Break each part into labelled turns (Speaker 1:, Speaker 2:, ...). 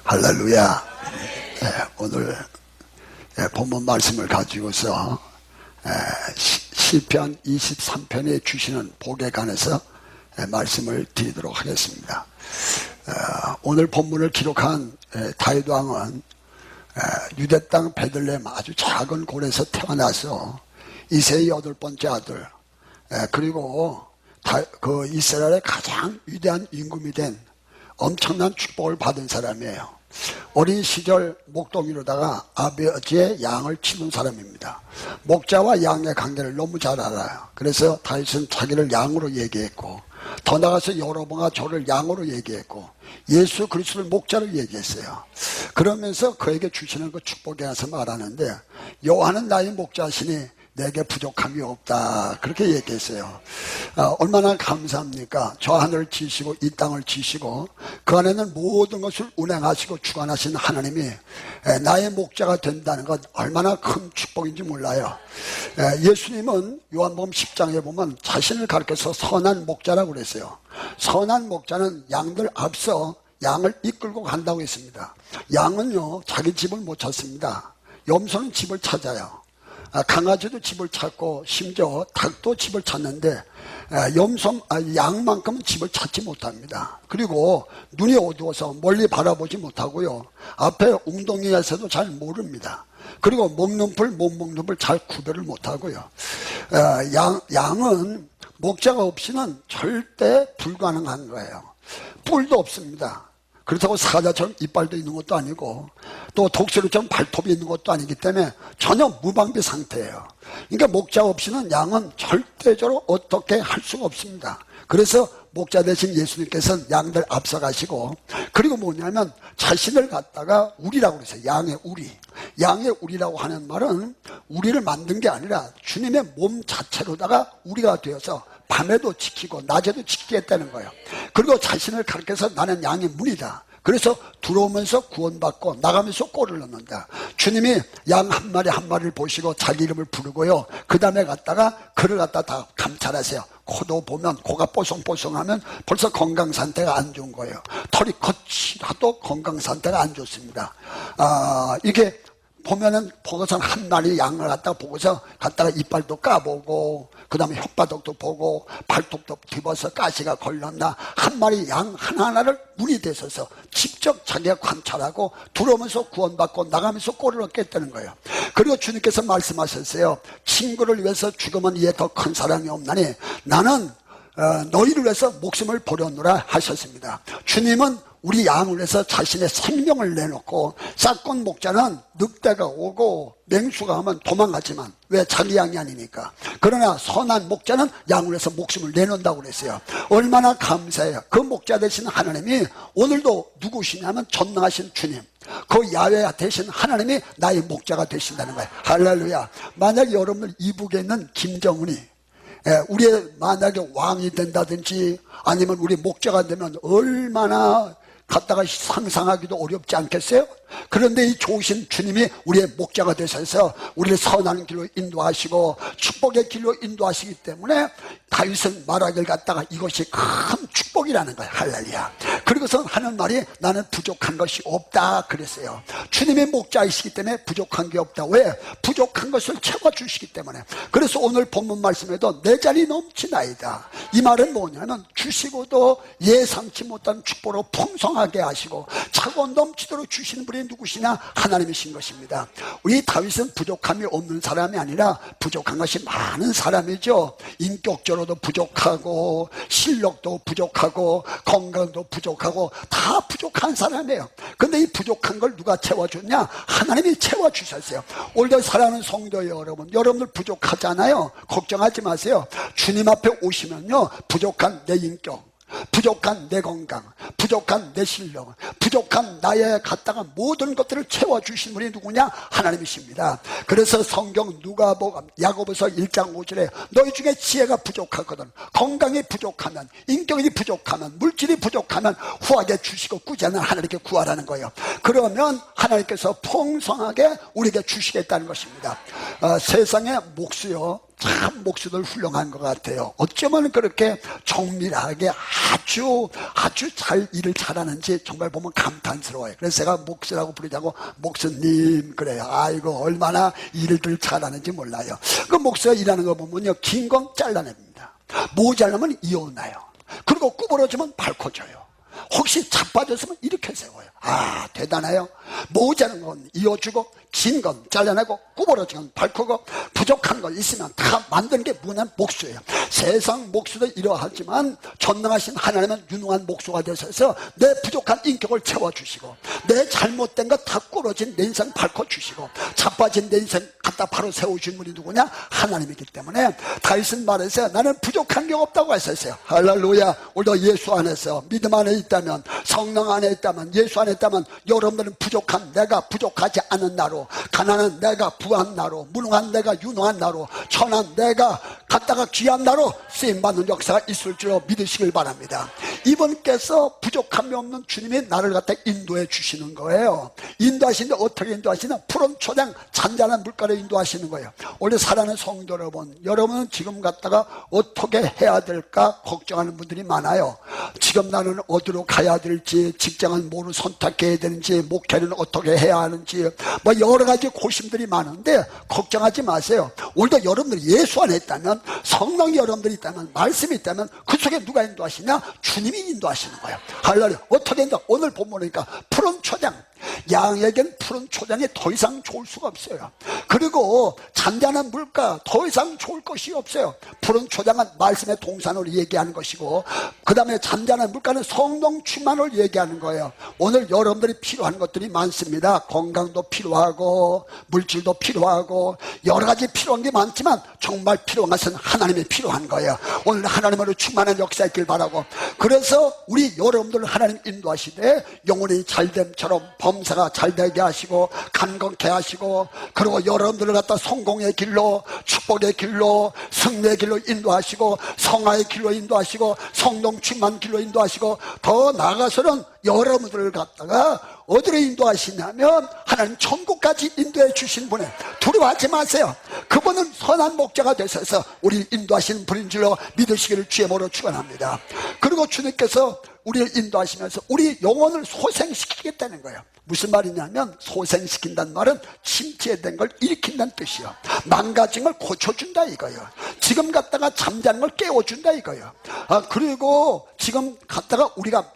Speaker 1: 할렐루야. 오늘 본문 말씀을 가지고서 시편 23편에 주시는 복에 관해서 말씀을 드리도록 하겠습니다. 오늘 본문을 기록한 다윗 왕은 유대 땅 베들레헴 아주 작은 골에서 태어나서 이새의 8번째 아들, 그리고 그 이스라엘의 가장 위대한 임금이 된 엄청난 축복을 받은 사람이에요. 어린 시절 목동이로다가 아버지의 양을 치는 사람입니다. 목자와 양의 관계를 너무 잘 알아요. 그래서 다윗은 자기를 양으로 얘기했고, 더 나아가서 여로보암과 저를 양으로 얘기했고, 예수 그리스도를 목자로 얘기했어요. 그러면서 그에게 주시는 그 축복에 대해서 말하는데, 여호와는 나의 목자시니 내게 부족함이 없다, 그렇게 얘기했어요. 얼마나 감사합니까? 저 하늘을 지시고 이 땅을 지시고 그 안에는 모든 것을 운행하시고 주관하신 하나님이 나의 목자가 된다는 것 얼마나 큰 축복인지 몰라요. 예수님은 요한복음 10장에 보면 자신을 가르쳐서 선한 목자라고 그랬어요. 선한 목자는 양들 앞서 양을 이끌고 간다고 했습니다. 양은요, 자기 집을 못 찾습니다. 염소는 집을 찾아요. 강아지도 집을 찾고 심지어 닭도 집을 찾는데 양만큼은 집을 찾지 못합니다. 그리고 눈이 어두워서 멀리 바라보지 못하고요, 앞에 웅덩이에서도 잘 모릅니다. 그리고 먹는 풀 못 먹는 풀 잘 구별을 못하고요. 양은 목자가 없이는 절대 불가능한 거예요. 뿔도 없습니다. 그렇다고 사자처럼 이빨도 있는 것도 아니고 또 독수리처럼 발톱이 있는 것도 아니기 때문에 전혀 무방비 상태예요. 그러니까 목자 없이는 양은 절대적으로 어떻게 할 수가 없습니다. 그래서 목자 대신 예수님께서는 양들 앞서가시고, 그리고 뭐냐면 자신을 갖다가 우리라고 그랬어요. 양의 우리. 양의 우리라고 하는 말은 우리를 만든 게 아니라 주님의 몸 자체로다가 우리가 되어서 밤에도 지키고 낮에도 지키겠다는 거예요. 그리고 자신을 가르쳐서 나는 양의 문이다. 그래서 들어오면서 구원받고 나가면서 골을 넣는다. 주님이 양 한 마리 한 마리를 보시고 자기 이름을 부르고요, 그 다음에 갔다가 그를 갖다 다 감찰하세요. 코도 보면 코가 뽀송뽀송하면 벌써 건강 상태가 안 좋은 거예요. 털이 거칠어도 건강 상태가 안 좋습니다. 이게 보면은 보고선 한 마리 양을 갖다가 보고서 갖다가 이빨도 까보고 그 다음에 혓바닥도 보고 발톱도 뒤집어서 가시가 걸렸나, 한 마리 양 하나하나를 눈이 대서서 직접 자기가 관찰하고 들어오면서 구원받고 나가면서 꼴을 얻겠다는 거예요. 그리고 주님께서 말씀하셨어요. 친구를 위해서 죽으면 이에 더 큰 사랑이 없나니 나는 너희를 위해서 목숨을 버렸노라 하셨습니다. 주님은 우리 양을 위해서 자신의 생명을 내놓고, 싹군 목자는 늑대가 오고 맹수가 하면 도망가지만 왜 자기 양이 아니니까. 그러나 선한 목자는 양을 위해서 목숨을 내놓는다고 그랬어요. 얼마나 감사해요. 그 목자 되신 하나님이 오늘도 누구시냐면 전능하신 주님, 그 야훼 되신 하나님이 나의 목자가 되신다는 거예요. 할렐루야. 만약에 여러분들 이북에 있는 김정은이 우리의 만약에 왕이 된다든지 아니면 우리 목자가 되면 얼마나 갖다가 상상하기도 어렵지 않겠어요? 그런데 이 좋으신 주님이 우리의 목자가 되셔서 우리를 선한 길로 인도하시고 축복의 길로 인도하시기 때문에 다윗은 말하기를 갖다가 이것이 큰 축복이라는 거예요. 할렐루야. 그리고서 하는 말이 나는 부족한 것이 없다 그랬어요. 주님의 목자이시기 때문에 부족한 게 없다. 왜? 부족한 것을 채워주시기 때문에. 그래서 오늘 본문 말씀에도 내 자리 넘치나이다, 이 말은 뭐냐면 주시고도 예상치 못한 축복으로 풍성하게 하시고 차고 넘치도록 주시는 분이 누구시냐? 하나님이신 것입니다. 우리 다윗은 부족함이 없는 사람이 아니라 부족한 것이 많은 사람이죠. 인격적으로도 부족하고 실력도 부족하고 건강도 부족하고 다 부족한 사람이에요. 근데 이 부족한 걸 누가 채워줬냐? 하나님이 채워주셨어요. 오늘도 사랑하는 성도 여러분들 부족하잖아요. 걱정하지 마세요. 주님 앞에 오시면요, 부족한 내 인격, 부족한 내 건강, 부족한 내 실력, 부족한 나의 갖다가 모든 것들을 채워주신 분이 누구냐? 하나님이십니다. 그래서 성경 야고보서 1장 5절에 너희 중에 지혜가 부족하거든, 건강이 부족하면, 인격이 부족하면, 물질이 부족하면 후하게 주시고 꾸지 않는 하나님께 구하라는 거예요. 그러면 하나님께서 풍성하게 우리에게 주시겠다는 것입니다. 세상의 목수요, 참 목수들 훌륭한 것 같아요. 어쩌면 그렇게 정밀하게 아주 잘 일을 잘하는지 정말 보면 감탄스러워요. 그래서 제가 목수라고 부르자고 목수님 그래요. 아이고 얼마나 일을 잘하는지 몰라요. 그 목수가 일하는 거 보면요, 긴 건 잘라냅니다. 모자라면 이어나요. 그리고 구부러지면 밝혀줘요. 혹시 자빠졌으면 이렇게 세워요. 아, 대단해요. 모자란 건 이어주고 긴 건 잘라내고 구부러진 건 밝히고 부족한 거 있으면 다 만드는 게 뭐냐면 목수예요. 세상 목수도 이러하지만 전능하신 하나님은 유능한 목수가 되셔서 내 부족한 인격을 채워주시고 내 잘못된 거 다 꾸러진 내 인생 밝혀주시고 자빠진 내 인생 갖다 바로 세워준 분이 누구냐? 하나님이기 때문에 다윗은 말했어요. 나는 부족한 게 없다고 했었어요. 할렐루야. 오늘도 예수 안에서 믿음 안에 있다면, 성령 안에 있다면, 예수 안에 있다면 여러분들은 부족한 내가 부족하지 않은 나로, 가난한 내가 부한 나로, 무능한 내가 유능한 나로, 천한 내가 갖다가 귀한 나로 쓰임받는 역사가 있을 줄로 믿으시길 바랍니다. 이분께서 부족함이 없는 주님이 나를 갖다 인도해 주시는 거예요. 인도하시는데 어떻게 인도하시나? 푸른 초장 잔잔한 물가로 인도하시는 거예요. 원래 사랑하는 성도 여러분, 여러분은 지금 갖다가 어떻게 해야 될까 걱정하는 분들이 많아요. 지금 나는 어디로 가야 될지, 직장은 뭐로 선택해야 되는지, 목회는 어떻게 해야 하는지, 뭐 여러 가지 고심들이 많은데 걱정하지 마세요. 오늘도 여러분들이 예수 안에 있다면, 성령이 여러분들이 있다면, 말씀이 있다면 그 속에 누가 인도하시냐? 주님이 인도하시는 거예요. 할렐루야. 어떻게 인도? 오늘 본문이니까 푸른 초장, 양에겐 푸른 초장이 더 이상 좋을 수가 없어요. 그리고 잔잔한 물가, 더 이상 좋을 것이 없어요. 푸른 초장은 말씀의 동산을 얘기하는 것이고, 그 다음에 잔잔한 물가는 성령 충만을 얘기하는 거예요. 오늘 여러분들이 필요한 것들이 많습니다. 건강도 필요하고 물질도 필요하고 여러 가지 필요한 게 많지만 정말 필요한 것은 하나님이 필요한 거예요. 오늘 하나님으로 충만한 역사 있길 바라고, 그래서 우리 여러분들 하나님 인도하시되 영혼이 잘됨처럼 범사가 잘되게 하시고 간건케 하시고, 그리고 여러분들을 갖다 성공의 길로, 축복의 길로, 승리의 길로 인도하시고, 성화의 길로 인도하시고, 성령 충만 길로 인도하시고, 더 나아가서는 여러분들을 갖다가 어디로 인도하시냐면 하나님 천국까지 인도해 주신 분에 두려워하지 마세요. 그분은 선한 목자가 되셔서 우리 인도하시는 분인 줄로 믿으시기를 주의 이름으로 축원합니다. 그리고 주님께서 우리를 인도하시면서 우리 영혼을 소생시키겠다는 거예요. 무슨 말이냐면, 소생시킨다는 말은 침체된 걸 일으킨다는 뜻이요, 망가진 걸 고쳐준다 이거예요. 지금 갖다가 잠자는 걸 깨워준다 이거예요. 그리고 지금 갖다가 우리가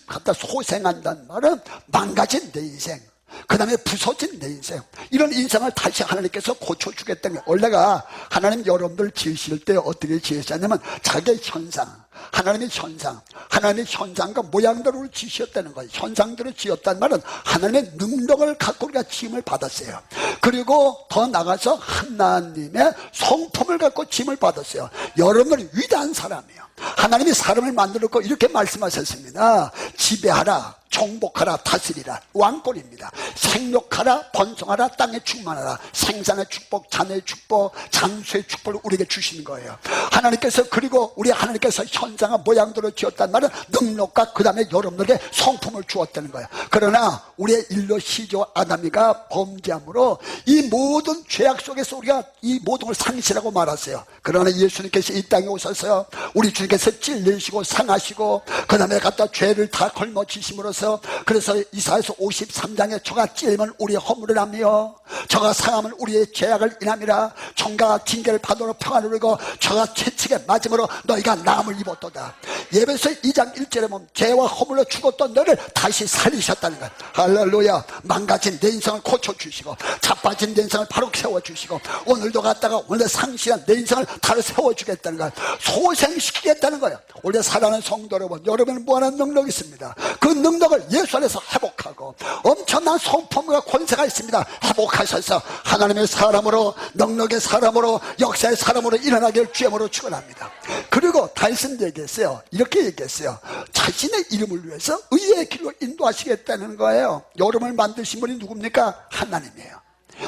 Speaker 1: 갖다 소생한다는 말은 망가진 내 인생, 그 다음에 부서진 내 인생, 이런 인생을 다시 하나님께서 고쳐주겠다는 거예요. 원래가 하나님 여러분들 지으실 때 어떻게 지으셨냐면 자기의 현상, 하나님의 현상과 모양대로 지으셨다는 거예요. 현상대로 지었다는 말은 하나님의 능력을 갖고 우리가 지음을 받았어요. 그리고 더 나가서 하나님의 성품을 갖고 지음을 받았어요. 여러분은 위대한 사람이에요. 하나님이 사람을 만들었고 이렇게 말씀하셨습니다. 지배하라, 정복하라, 다스리라. 왕권입니다. 생육하라, 번성하라, 땅에 충만하라. 생산의 축복, 자녀의 축복, 장수의 축복을 우리에게 주시는 거예요. 하나님께서, 그리고 우리 하나님께서 현상과 모양대로 지었단 말은 능력과 그 다음에 여러분들에게 성품을 주었다는 거예요. 그러나 우리의 일로 시조 아담이가 범죄함으로 이 모든 죄악 속에서 우리가 이 모든 걸 상실하고 말았어요. 그러나 예수님께서 이 땅에 오셔서 우리 주님께서 찔리시고 상하시고 그 다음에 갖다 죄를 다 걸머지심으로써, 그래서 이사야서 53장에 저가 찔리면 우리의 허물을 하며 저가 상하면 우리의 죄악을 인함이라. 정가 징계를 받으러 평안을 누리고 저가 채찍에 맞음으로 너희가 나음을 입었도다. 예배서 2장 1절에 보면 죄와 허물로 죽었던 너를 다시 살리셨다는 거야. 할렐루야. 망가진 내 인생을 고쳐주시고 자빠진 내 인생을 바로 세워주시고 오늘도 갔다가 원래 상실한 내 인생을 바로 세워주겠다는 거야. 소생시키겠다는 거야. 원래 사랑하는 성도 여러분, 여러분은 무한한 능력이 있습니다. 그 능력을 예수 안에서 회복하고 엄청난 성품과 권세가 있습니다. 회복하셔서 하나님의 사람으로, 능력의 사람으로, 역사의 사람으로 일어나길 주님으로 축원합니다. 그리고 다윗은 얘기했어요. 이렇게 얘기했어요. 자신의 이름을 위해서 의의 길로 인도하시겠다는 거예요. 여러분을 만드신 분이 누굽니까? 하나님이에요.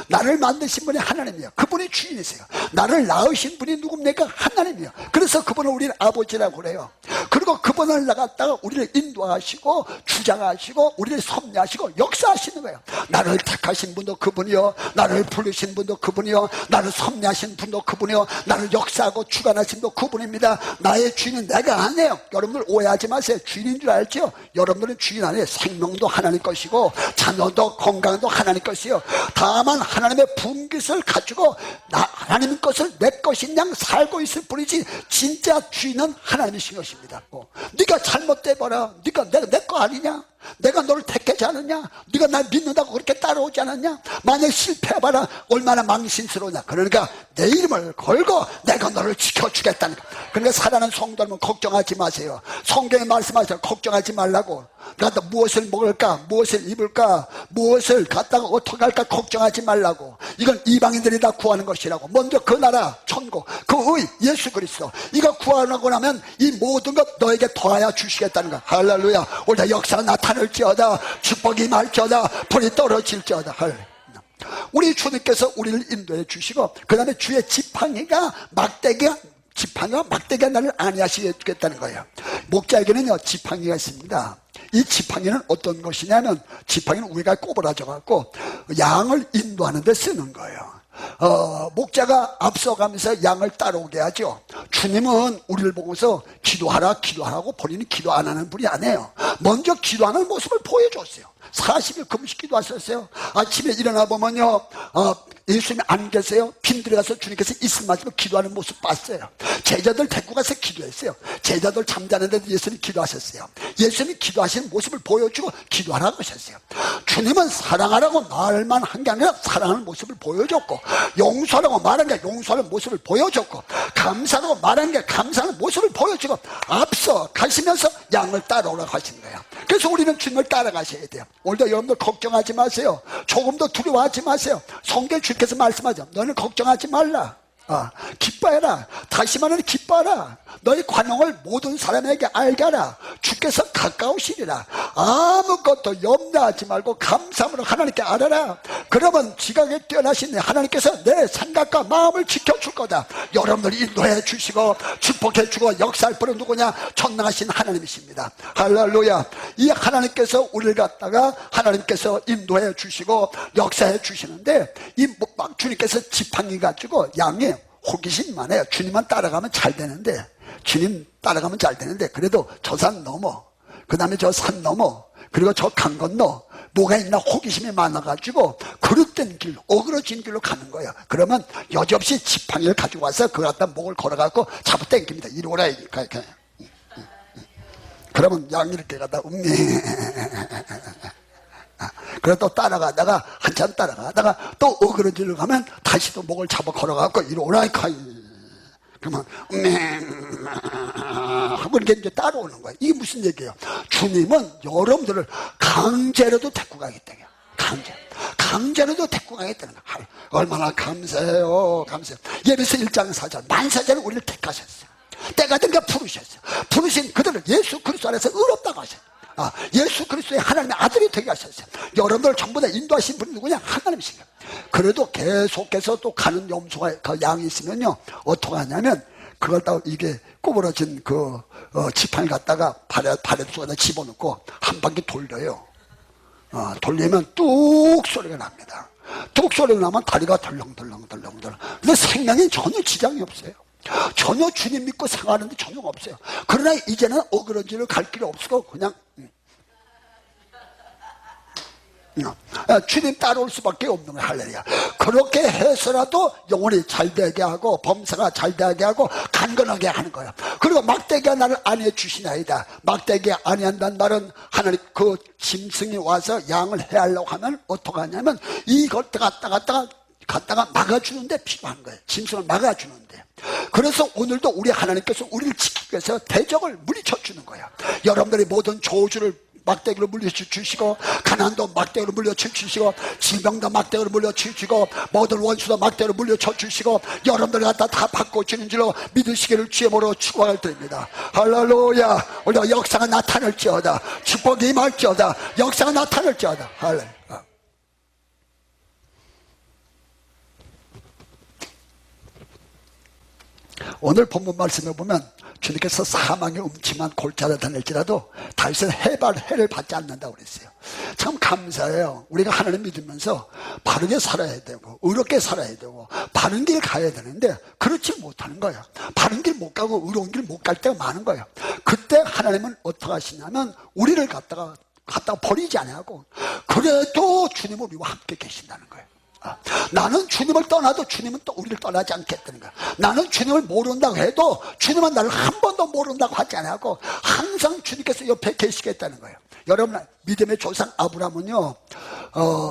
Speaker 1: 나를 만드신 분이 하나님이에요. 그분이 주인이세요. 나를 낳으신 분이 누굽니까? 하나님이에요. 그래서 그분은 우리를 아버지라고 그래요. 그리고 그분을 나갔다가 우리를 인도하시고 주장하시고 우리를 섭리하시고 역사하시는 거예요. 나를 택하신 분도 그분이요, 나를 부르신 분도 그분이요, 나를 섭리하신 분도 그분이요, 나를 역사하고 주관하신 분도 그분입니다. 나의 주인은 내가 아니에요. 여러분들 오해하지 마세요. 주인인 줄 알죠? 여러분들은 주인 아니에요. 생명도 하나님 것이고 자녀도 건강도 하나님 것이요, 다만 하나님의 분깃을 가지고 하나님 것을 내 것인 양 살고 있을 뿐이지 진짜 주인은 하나님이신 것입니다. 네가 잘못돼봐라. 네가 내 거 아니냐? 내가 너를 택하지 않았냐? 네가 날 믿는다고 그렇게 따라오지 않았냐? 만약 실패해봐라. 얼마나 망신스러우냐? 그러니까 내 이름을 걸고 내가 너를 지켜주겠다는 거. 그러니까 사랑하는 성도 여러분, 걱정하지 마세요. 성경에 말씀하세요. 걱정하지 말라고. 나도 무엇을 먹을까, 무엇을 입을까, 무엇을 갖다가 어떻게 할까 걱정하지 말라고. 이건 이방인들이 다 구하는 것이라고. 먼저 그 나라, 천국, 그 의, 예수 그리스도, 이거 구하고 나면 이 모든 것 너에게 더하여 주시겠다는 거. 할렐루야. 오늘 역사가 나타날지어다, 축복이 임할지어다, 불이 떨어질지어다. 할렐루야. 우리 주님께서 우리를 인도해 주시고, 그 다음에 주의 지팡이가 막대기가 나를 안위하시겠다는 거예요. 목자에게는요 지팡이가 있습니다. 이 지팡이는 어떤 것이냐면, 지팡이는 우리가 꼬부라져 갖고 양을 인도하는 데 쓰는 거예요. 목자가 앞서가면서 양을 따라오게 하죠. 주님은 우리를 보고서 기도하라고 본인이 기도 안 하는 분이 아니에요. 먼저 기도하는 모습을 보여줬어요. 40일 금식 기도하셨어요. 아침에 일어나 보면요, 예수님이 안 계세요. 빈 들어가서 주님께서 있음 맞으면 기도하는 모습 봤어요. 제자들 데리고 가서 기도했어요. 제자들 잠자는데도 예수님이 기도하셨어요. 예수님이 기도하시는 모습을 보여주고 기도하라고 하셨어요. 주님은 사랑하라고 말만 한 게 아니라 사랑하는 모습을 보여줬고, 용서하라고 말한 게 용서하는 모습을 보여줬고, 감사하라고 말한 게 감사하는 모습을 보여주고, 앞서 가시면서 양을 따라오라고 하신 거예요. 그래서 우리는 주님을 따라가셔야 돼요. 오늘도 여러분들 걱정하지 마세요. 조금도 두려워하지 마세요. 성경 주께서 말씀하죠. 너는 걱정하지 말라. 기뻐해라. 다시 말하면 기뻐하라. 너희 관용을 모든 사람에게 알게 하라. 주께서 가까우시리라. 아무것도 염려하지 말고 감사함으로 하나님께 알아라. 그러면 지각에 뛰어나신 하나님께서 내 생각과 마음을 지켜줄 거다. 여러분들 인도해 주시고 축복해 주고 역사할 분은 누구냐? 전능하신 하나님이십니다. 할렐루야. 이 하나님께서 우리를 갖다가 하나님께서 인도해 주시고 역사해 주시는데, 이 주님께서 지팡이 가지고 양이 호기심만 해요. 주님만 따라가면 잘 되는데, 주님 따라가면 잘 되는데, 그래도 저 산 넘어, 그 다음에 저 산 넘어, 그리고 저 강 건너 뭐가 있나 호기심이 많아가지고 그릇된 길, 어그러진 길로 가는 거예요. 그러면 여지없이 지팡이를 가지고 와서 그거 갖다 목을 걸어갖고 잡아 당깁니다. 이리 오라. 그러면 양이 이렇게 가다 그래 또 따라가다가 한참 따라가다가 또 어그러지러 가면 다시 또 목을 잡아 걸어갖고 이리 오라. 그러면 하고 이렇게 이제 따라오는 거예요. 이게 무슨 얘기예요? 주님은 여러분들을 강제로도 데리고 가겠다. 강제로도 데리고 가겠다는 거예요. 얼마나 감사해요. 예배서 1장 4절, 만사절을 우리를 택하셨어요. 때가 된가 부르셨어요. 부르신 그들을 예수 그리스도 안에서 의롭다고 하셨어요. 예수 그리스도의 하나님의 아들이 되게 하셨어요. 여러분들 전부 다 인도하신 분이 누구냐? 하나님이시죠. 그래도 계속해서 또 가는 염소가 그 양이 있으면요 어떻게 하냐면, 그걸 다 이게 꼬부러진 그 지팡이 갖다가 발에 속에다 집어넣고 한 바퀴 돌려요. 돌리면 뚝 소리가 납니다. 뚝 소리가 나면 다리가 덜렁덜렁. 근데 생명에 전혀 지장이 없어요. 전혀 주님 믿고 생활하는데 전혀 없어요. 그러나 이제는 어그러지를 갈 길이 없고 그냥 주님 따라올 수밖에 없는 거예요. 할렐루야. 그렇게 해서라도 영혼이 잘되게 하고 범사가 잘되게 하고 강건하게 하는 거예요. 그리고 막대기가 나를 안위해 주시나이다. 막대기가 안위한다는 말은 하나님 그 짐승이 와서 양을 해하려고 하면 어떻게 하냐면 이걸 갖다가 막아주는데 필요한 거예요. 짐승을 막아주는데. 그래서 오늘도 우리 하나님께서 우리를 지키기 위해서 대적을 물리쳐 주는 거예요. 여러분들이 모든 저주를 막대기로 물려쳐 주시고, 가난도 막대기로 물려쳐 주시고, 질병도 막대기로 물려쳐 주시고, 모든 원수도 막대기로 물려쳐 주시고, 여러분들 갖다 다 바꿔주는 줄로 믿으시기를 주의 이름으로 축복을 드립니다. 할렐루야. 우리가 역사가 나타날지어다. 축복이 임할지어다. 역사가 나타날지어다. 할렐루야. 오늘 본문 말씀에 보면 주님께서 사망의 음침한 골짜기를 다닐지라도 다윗은 해를 받지 않는다고 그랬어요. 참 감사해요. 우리가 하나님 믿으면서 바르게 살아야 되고 의롭게 살아야 되고 바른 길 가야 되는데 그렇지 못하는 거예요. 바른 길 못 가고 의로운 길 못 갈 때가 많은 거예요. 그때 하나님은 어떻게 하시냐면 우리를 갖다가 버리지 않고 그래도 주님은 우리와 함께 계신다는 거예요. 나는 주님을 떠나도 주님은 또 우리를 떠나지 않겠다는 거야. 나는 주님을 모른다고 해도 주님은 나를 한 번도 모른다고 하지 않고 항상 주님께서 옆에 계시겠다는 거예요. 여러분, 믿음의 조상 아브라함은요,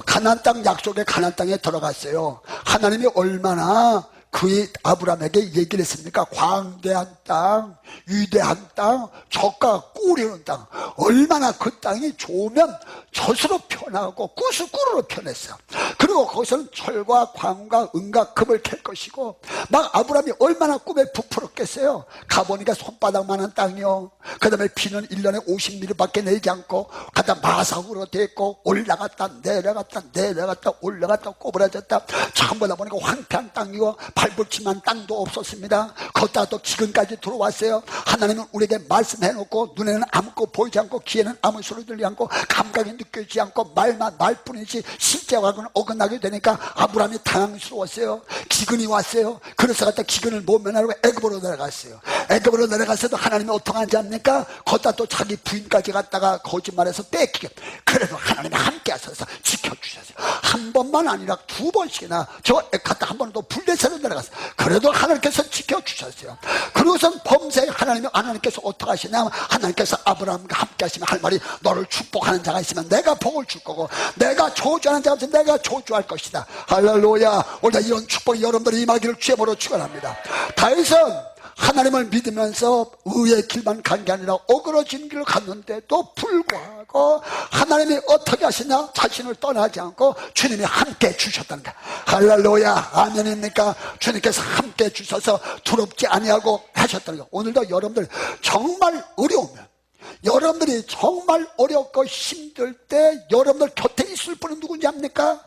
Speaker 1: 가나안 땅, 약속의 가나안 땅에 들어갔어요. 하나님이 얼마나 그의 아브라함에게 얘기를 했습니까? 광대한 땅, 위대한 땅, 젖과 꿀이 흐르는 땅. 얼마나 그 땅이 좋으면 젖으로 편하고 꿀으로 편했어. 그리고 거기서는 철과 광과 은과 금을 캘 것이고, 막 아브라함이 얼마나 꿈에 부풀었겠어요. 가보니까 손바닥만한 땅이요. 그 다음에 비는 1년에 50mm밖에 내지 않고, 가다 마사구로 됐고, 올라갔다 내려갔다 올라갔다 꼬부라졌다. 처음 보다 보니까 황폐한 땅이고 발붙임한 땅도 없었습니다. 걷다가 또 기근까지 들어왔어요. 하나님은 우리에게 말씀해놓고 눈에는 아무것도 보이지 않고 귀에는 아무 소리 들리지 않고 감각이 느껴지지 않고 말뿐이지 실제와는 어긋나게 되니까 아브라함이 당황스러웠어요. 기근이 왔어요. 그래서 갖다 기근을 못 면하려고 애굽으로 내려갔어요. 애굽으로 내려가서도 하나님이 어떻게 하는지 압니까? 걷다 또 자기 부인까지 갔다가 거짓말해서 뺏기게. 그래도 하나님이 함께 하셔서 지켜주셨어요. 한 번만 아니라 두 번씩이나 저 갔다 한 번은 또 블레셋으로 내려갔어요. 그래도 하나님께서 지켜주셨어요. 그리고선 범사에 하나님께서 어떻게 하시냐면 하나님께서 아브라함과 함께 하시면 할 말이 너를 축복하는 자가 있으면 내가 복을 줄 거고 내가 저주하는 자가 있으면 내가 저주할 것이다. 할렐루야. 오늘 이런 축복이 여러분들이 임하기를 주의 이름으로 축원합니다. 다윗은 하나님을 믿으면서 의의 길만 간 게 아니라 어그러진 길을 갔는데도 불구하고 하나님이 어떻게 하시냐? 자신을 떠나지 않고 주님이 함께 주셨다는 거야. 할렐루야. 아멘입니까? 주님께서 함께 주셔서 두렵지 아니하고 하셨다는 거야. 오늘도 여러분들 정말 어려우면, 여러분들이 정말 어렵고 힘들 때 여러분들 곁에 있을 분은 누군지 압니까?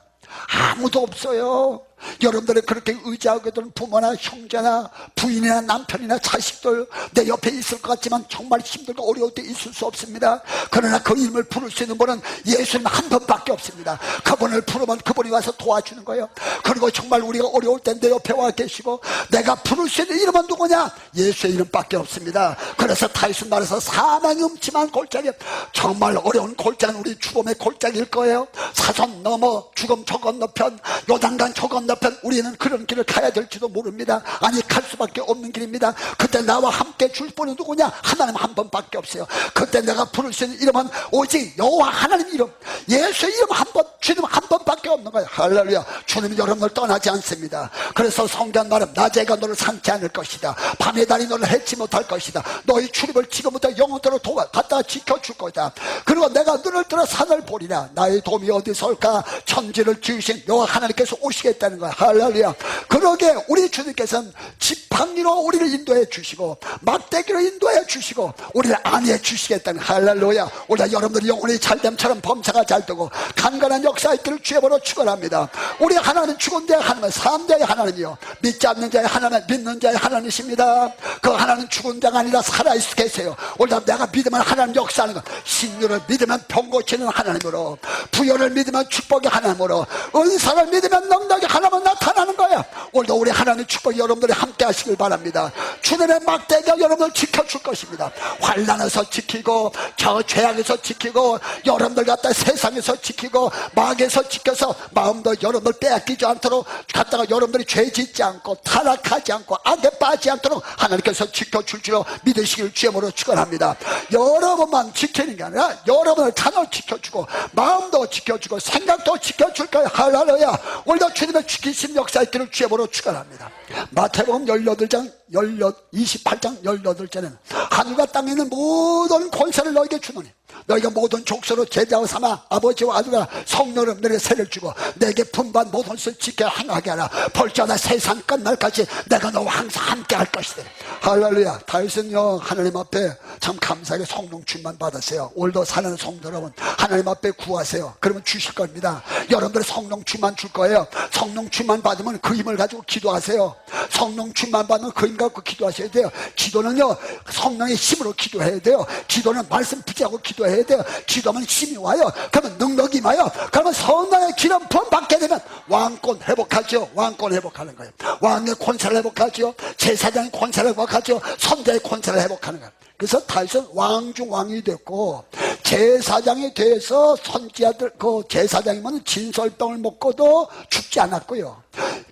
Speaker 1: 아무도 없어요. 여러분들이 그렇게 의지하게 되는 부모나 형제나 부인이나 남편이나 자식들 내 옆에 있을 것 같지만 정말 힘들고 어려울 때 있을 수 없습니다. 그러나 그 이름을 부를 수 있는 분은 예수님 한 분밖에 없습니다. 그분을 부르면 그분이 와서 도와주는 거예요. 그리고 정말 우리가 어려울 때 내 옆에 와 계시고 내가 부를 수 있는 이름은 누구냐? 예수의 이름밖에 없습니다. 그래서 다윗은 말해서 사망이 음침한 골짜기, 정말 어려운 골짜기는 우리 죽음의 골짜기일 거예요. 사선 넘어 죽음 저 건너편, 요단강 저 건너편, 우리는 그런 길을 가야 될지도 모릅니다. 아니 갈 수밖에 없는 길입니다. 그때 나와 함께 줄 분은 누구냐? 하나님 한 번밖에 없어요. 그때 내가 부를 수 있는 이름은 오직 여호와 하나님 이름, 예수의 이름 한 번, 주님 한 번밖에 없는 거예요. 할렐루야. 주님은 여러분을 떠나지 않습니다. 그래서 성경 말은 낮에가 너를 삼지 않을 것이다. 밤의 달이 너를 해치 못할 것이다. 너희 출입을 지금부터 영원토록 갖다가 지켜줄 거다. 그리고 내가 눈을 들어 산을 보리라. 나의 도움이 어디서 올까? 천지를 지으신 여호와 하나님께서 오시겠다는 거야. 할렐루야. 그러게 우리 주님께서는 지팡이로 우리를 인도해 주시고 막대기로 인도해 주시고 우리를 안위해 주시겠다는, 할렐루야. 우리가 여러분들이 영혼이 잘됨처럼 범사가 잘 되고 강건한 역사의 길을 주의 이름으로 축원합니다. 우리 하나님은 죽은 자의 하나님, 산 자의 하나님이요 믿지 않는 자의 하나님, 믿는 자의 하나님이십니다. 그 하나님은 죽은 자가 아니라 살아있어 계세요. 오늘 내가 믿으면 하나님 역사하는 것, 신유를 믿으면 병 고치는 하나님으로, 부여를 믿으면 축복의 하나님으로, 은사를 믿으면 능력의 하나님은 나타나는 거야. 오늘도 우리 하나님 축복 여러분들이 함께 하시길 바랍니다. 주님의 막대기가 여러분을 지켜줄 것입니다. 환난에서 지키고 저 죄악에서 지키고 여러분들 갖다 세상에서 지키고 마귀에서 지켜서 마음도 여러분들 빼앗기지 않도록 갖다가 여러분들이 죄 짓지 않고 타락하지 않고 악에 빠지지 않도록 하나님께서 지켜줄 줄로 믿으시길 주님으로 축원합니다. 여러분만 지키는 게 아니라 여러분을 자녀 지켜주고 마음도 지켜주고 생각도 지켜줄 거예요. 할렐루야. 오늘도 주님의 지키신 역사의 길을 주님으로 축원합니다. 마태복음 28장 28장 18절에는 하늘과 땅에 있는 모든 권세를 너에게 주노니 너희가 모든 족속으로 제자로 삼아 아버지와 아들과 성령으로 너에게 세를 주고 내게 분반 모든 것을 지켜 행하게 하라. 벌자나 세상 끝날까지 내가 너와 항상 함께 할 것이다. 할렐루야. 다윗은요 하나님 앞에 참 감사하게 성령 충만 받았어요. 오늘도 사는 성도 여러분 하나님 앞에 구하세요. 그러면 주실 겁니다. 여러분들 성령 충만 줄 거예요. 성령 충만 받으면 그 힘을 가지고 기도하세요. 돼요. 성령 충만 받는 그 힘 갖고 기도하셔야 돼요. 기도는요, 성령의 힘으로 기도해야 돼요. 기도는 말씀 붙잡고 기도해야 돼요. 기도하면 힘이 와요. 그러면 능력이 와요. 그러면 성령의 기름 부음 받게 되면 왕권 회복하죠. 왕권 회복하는 거예요. 왕의 권세를 회복하죠. 제사장의 권세를 회복하죠. 선자의 권세를 회복하는 거예요. 그래서 다윗은 왕 중 왕이 됐고, 제사장이 돼서 선지자들, 그 제사장이면 진설병을 먹고도 죽지 않았고요.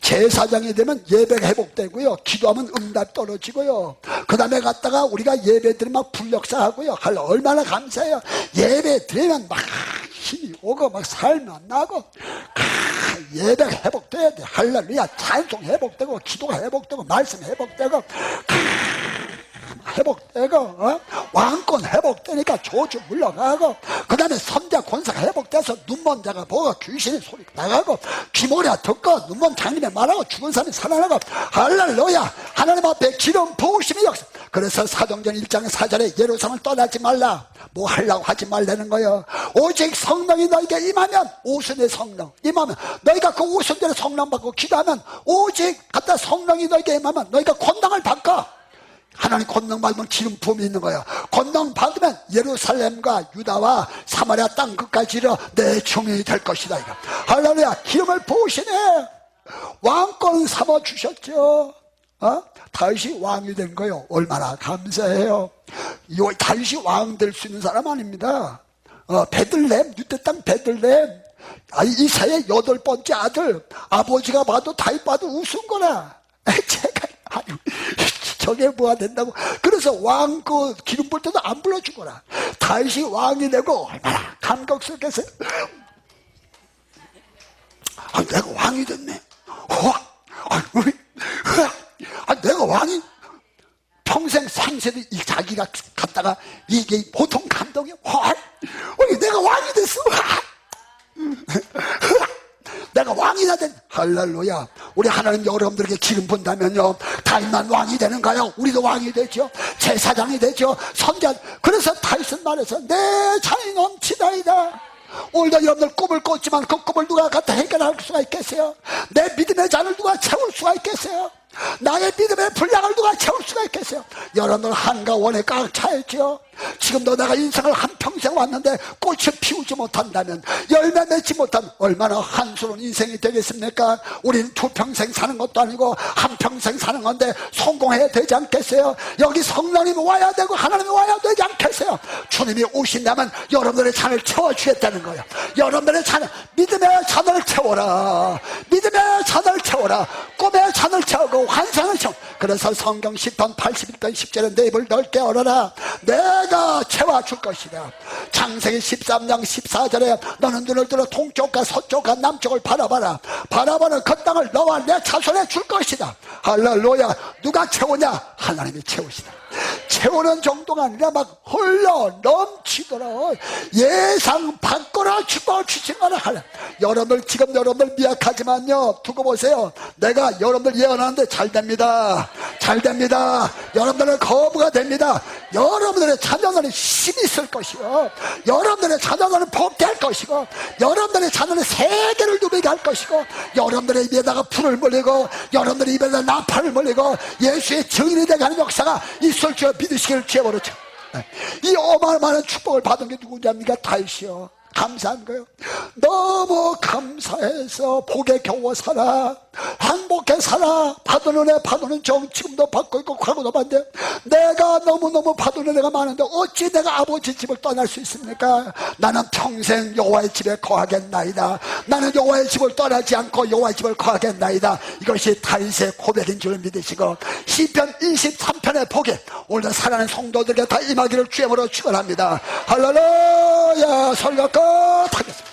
Speaker 1: 제사장이 되면 예배가 회복되고요. 기도하면 응답 떨어지고요. 그 다음에 갔다가 우리가 예배 드리면 막 불력사하고요. 얼마나 감사해요. 예배 드리면 막 힘이 오고 막 살만 나고, 예배가 회복돼야 돼. 할렐루야. 찬송 회복되고, 기도가 회복되고, 말씀 회복되고, 회복되고, 왕권 회복되니까 조주 물러가고, 그 다음에 선자 권세가 회복돼서 눈먼 자가 보고 귀신의 소리가 나가고, 귀모야 듣고 눈먼 장님이 말하고 죽은 사람이 살아나고, 할렐루야. 하나님 앞에 기름 부으심이 역사. 그래서 사도행전 1장 4절에 예루살렘을 떠나지 말라. 뭐 하려고 하지 말라는 거예요. 오직 성령이 너에게 임하면, 오순의 성령 임하면, 너희가 그 오순대로 성령 받고 기도하면, 오직 갖다 성령이 너에게 임하면 너희가 권능을 받고, 하나님 권능 받으면 기름 부음이 있는 거예요. 권능 받으면 예루살렘과 유다와 사마리아 땅 끝까지 이르러 내 증인이 될 것이다. 이거. 할렐루야. 기름을 부으시네. 왕권 삼아 주셨죠. 다윗이 왕이 된 거예요. 얼마나 감사해요. 다윗이 왕 될 수 있는 사람 아닙니다. 베들레헴, 유대 땅 베들레헴, 이사의 8번째 아들. 아버지가 봐도 다윗 봐도 우스운 거라. 제가 저게 뭐가 된다고. 그래서 왕 그 기름 볼 때도 안 불러주거라. 다윗이 왕이 되고 얼마나 감격스럽겠어요. 내가 왕이 됐네. 내가 왕이, 평생 상세도 자기가 갔다가 이게 보통 감동이야. 내가 왕이 됐어. 내가 왕이나 된. 할렐루야. 우리 하나님 여러분들에게 기름 본다면요, 다윗만 왕이 되는가요? 우리도 왕이 되죠. 제사장이 되죠. 선자. 그래서 다윗은 말해서 내 잔이 넘치다이다. 오늘도 여러분들 꿈을 꿨지만 그 꿈을 누가 갖다 해결할 수가 있겠어요? 내 믿음의 잔을 누가 채울 수가 있겠어요? 나의 믿음의 분량을 누가 채울 수가 있겠어요? 여러분들 한가원에 꽉 차있죠. 지금도 내가 인생을 한평생 왔는데 꽃을 피우지 못한다면, 열매 맺지 못하면 얼마나 한스러운 인생이 되겠습니까? 우리는 2평생 사는 것도 아니고 한평생 사는 건데 성공해야 되지 않겠어요? 여기 성령님이 와야 되고 하나님이 와야 되지 않겠어요? 주님이 오신다면 여러분들의 잔을 채워주겠다는 거예요. 여러분들의 잔을, 믿음의 잔을 채워라. 믿음의 잔을 채워라. 꿈의 잔을 채우고 환상을 채워. 그래서 성경 10편 81편 10절에 내 입을 넓게 열어라. 내가 채워줄 것이다. 창세기 13장 14절에 너는 눈을 들어 동쪽과 서쪽과 남쪽을 바라봐라. 바라보는 그 땅을 너와 내 자손에 줄 것이다. 할렐루야. 누가 채우냐? 하나님이 채우시다. 채우는 정도가 아니라 막 흘러 넘치더라. 예상 밖으로 주고 주신 거라. 여러분들 지금 여러분들 미약하지만요, 두고 보세요. 내가 여러분들 예언하는데 잘 됩니다. 잘 됩니다. 여러분들은 거부가 됩니다. 여러분들의 자녀들은 힘이 있을 것이고, 여러분들의 자녀들은 복될 것이고, 여러분들의 자녀는 세계를 누비게 할 것이고, 여러분들의 입에다가 불을 물리고, 여러분들의 입에다가 나팔을 물리고 예수의 증인이 되게 하는 역사가 있을 줄 믿으시기를 주여버렸죠. 이 어마어마한 축복을 받은 게 누구냐입니까? 다윗이요. 감사한 거예요. 너무 감사해서 복에 겨워 살아. 행복해 살아. 받은 은혜 받은 정 지금도 받고 있고 과거도 받는데, 내가 너무너무 받은 은혜가 많은데 어찌 내가 아버지 집을 떠날 수 있습니까? 나는 평생 여호와의 집에 거하겠나이다. 나는 여호와의 집을 떠나지 않고 여호와의 집을 거하겠나이다. 이것이 다윗의 고백인 줄 믿으시고, 시편 23편의 복이 오늘 사랑하는 성도들에게 다 임하기를 주님으로 축원합니다. 할렐루야. 설교 끝 하겠습니다.